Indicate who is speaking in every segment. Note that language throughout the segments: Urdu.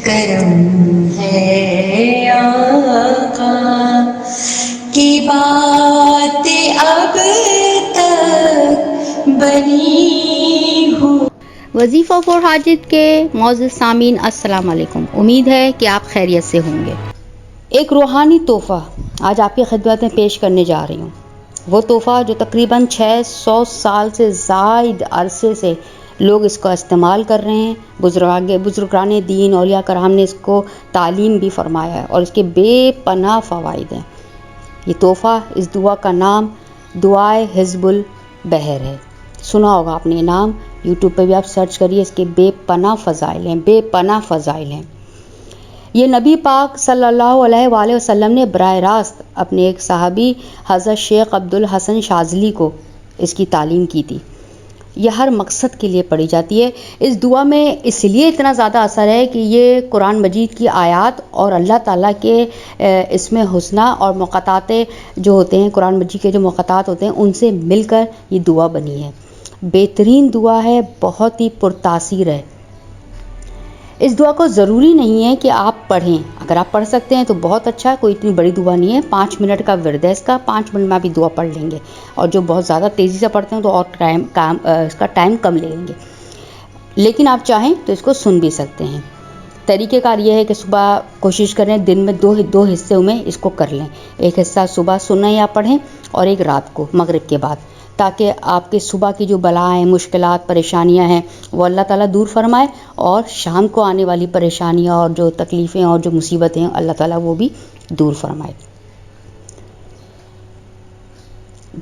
Speaker 1: کرم ہے آقا کی بات اب تک بنی ہو۔
Speaker 2: وظیفہ فور حاجت کے معزز سامعین السلام علیکم، امید ہے کہ آپ خیریت سے ہوں گے۔ ایک روحانی تحفہ آج آپ کی خدمت میں پیش کرنے جا رہی ہوں، وہ تحفہ جو تقریباً 600 سال سے زائد عرصے سے لوگ اس کا استعمال کر رہے ہیں۔ بزرگان دین اولیاء کرام نے اس کو تعلیم بھی فرمایا ہے اور اس کے بے پناہ فوائد ہیں۔ یہ تحفہ، اس دعا کا نام دعائے حزب البحر ہے۔ سنا ہوگا آپ نے یہ نام، یوٹیوب پہ بھی آپ سرچ کریے، اس کے بے پناہ فضائل ہیں، بے پناہ فضائل ہیں۔ یہ نبی پاک صلی اللہ علیہ وآلہ وسلم نے براہ راست اپنے ایک صحابی حضرت شیخ عبد الحسن شاذلی کو اس کی تعلیم کی تھی۔ یہ ہر مقصد کے لیے پڑھی جاتی ہے۔ اس دعا میں اس لیے اتنا زیادہ اثر ہے کہ یہ قرآن مجید کی آیات اور اللہ تعالیٰ کے اسم حسنہ اور مقاطعات جو ہوتے ہیں، قرآن مجید کے جو مقاطعات ہوتے ہیں، ان سے مل کر یہ دعا بنی ہے۔ بہترین دعا ہے، بہت ہی پرتاثیر ہے۔ اس دعا کو ضروری نہیں ہے کہ آپ پڑھیں، اگر آپ پڑھ سکتے ہیں تو بہت اچھا ہے، کوئی اتنی بڑی دعا نہیں ہے، 5 منٹ کا ورد ہے اس کا، 5 منٹ میں آپ یہ دعا پڑھ لیں گے، اور جو بہت زیادہ تیزی سے پڑھتے ہیں تو اور اس کا ٹائم کم لے لیں گے، لیکن آپ چاہیں تو اس کو سن بھی سکتے ہیں۔ طریقہ کار یہ ہے کہ صبح کوشش کریں دن میں دو حصوں میں اس کو کر لیں، ایک حصہ صبح سنیں یا پڑھیں اور ایک رات کو مغرب کے بعد، تاکہ آپ کے صبح کی جو بلائیں، مشکلات، پریشانیاں ہیں وہ اللہ تعالیٰ دور فرمائے، اور شام کو آنے والی پریشانیاں اور جو تکلیفیں اور جو مصیبتیں ہیں اللہ تعالیٰ وہ بھی دور فرمائے۔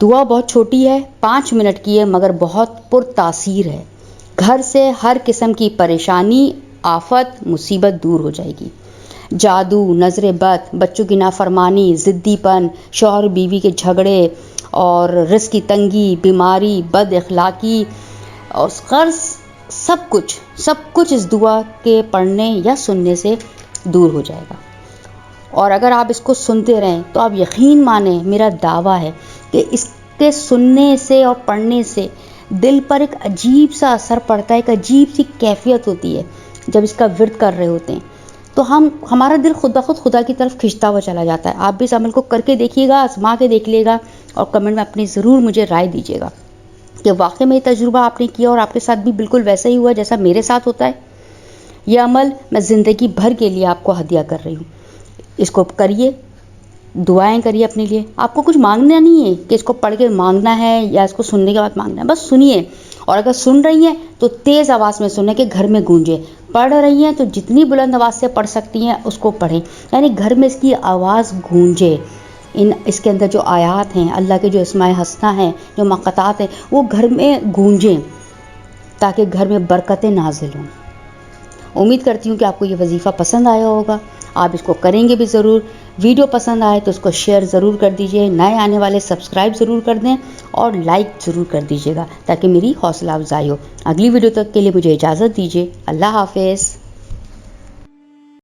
Speaker 2: دعا بہت چھوٹی ہے، 5 منٹ کی ہے، مگر بہت پرتاثیر ہے۔ گھر سے ہر قسم کی پریشانی، آفت، مصیبت دور ہو جائے گی۔ جادو، نظر بد، بچوں کی نافرمانی، ضدی پن، شوہر بیوی کے جھگڑے اور رزق کی تنگی، بیماری، بد اخلاقی اور قرض، سب کچھ اس دعا کے پڑھنے یا سننے سے دور ہو جائے گا۔ اور اگر آپ اس کو سنتے رہیں تو آپ یقین مانیں، میرا دعویٰ ہے کہ اس کے سننے سے اور پڑھنے سے دل پر ایک عجیب سا اثر پڑتا ہے، ایک عجیب سی کیفیت ہوتی ہے جب اس کا ورد کر رہے ہوتے ہیں، تو ہمارا دل خود بخود خدا کی طرف کھنچتا ہوا چلا جاتا ہے۔ آپ بھی اس عمل کو کر کے دیکھیے گا، آزما کے دیکھ لے گا، اور کمنٹ میں اپنی ضرور مجھے رائے دیجیے گا کہ واقعی میں یہ تجربہ آپ نے کیا اور آپ کے ساتھ بھی بالکل ویسا ہی ہوا جیسا میرے ساتھ ہوتا ہے۔ یہ عمل میں زندگی بھر کے لیے آپ کو ہدیہ کر رہی ہوں، اس کو کریے، دعائیں کریے اپنے لیے۔ آپ کو کچھ مانگنا نہیں ہے کہ اس کو پڑھ کے مانگنا ہے یا اس کو سننے کے بعد مانگنا ہے، بس سنیے، اور اگر سن رہی ہیں تو تیز آواز میں سنیں کہ گھر میں گونجے، پڑھ رہی ہیں تو جتنی بلند آواز سے پڑھ سکتی ہیں اس کو پڑھیں، یعنی گھر میں اس کی آواز گونجے، اس کے اندر جو آیات ہیں، اللہ کے جو اسماء حسنہ ہیں، جو مقاطعات ہیں، وہ گھر میں گونجیں تاکہ گھر میں برکتیں نازل ہوں۔ امید کرتی ہوں کہ آپ کو یہ وظیفہ پسند آیا ہوگا، آپ اس کو کریں گے بھی ضرور۔ ویڈیو پسند آئے تو اس کو شیئر ضرور کر دیجئے، نئے آنے والے سبسکرائب ضرور کر دیں اور لائک ضرور کر دیجئے گا تاکہ میری حوصلہ افزائی ہو۔ اگلی ویڈیو تک کے لیے مجھے اجازت دیجئے، اللہ حافظ۔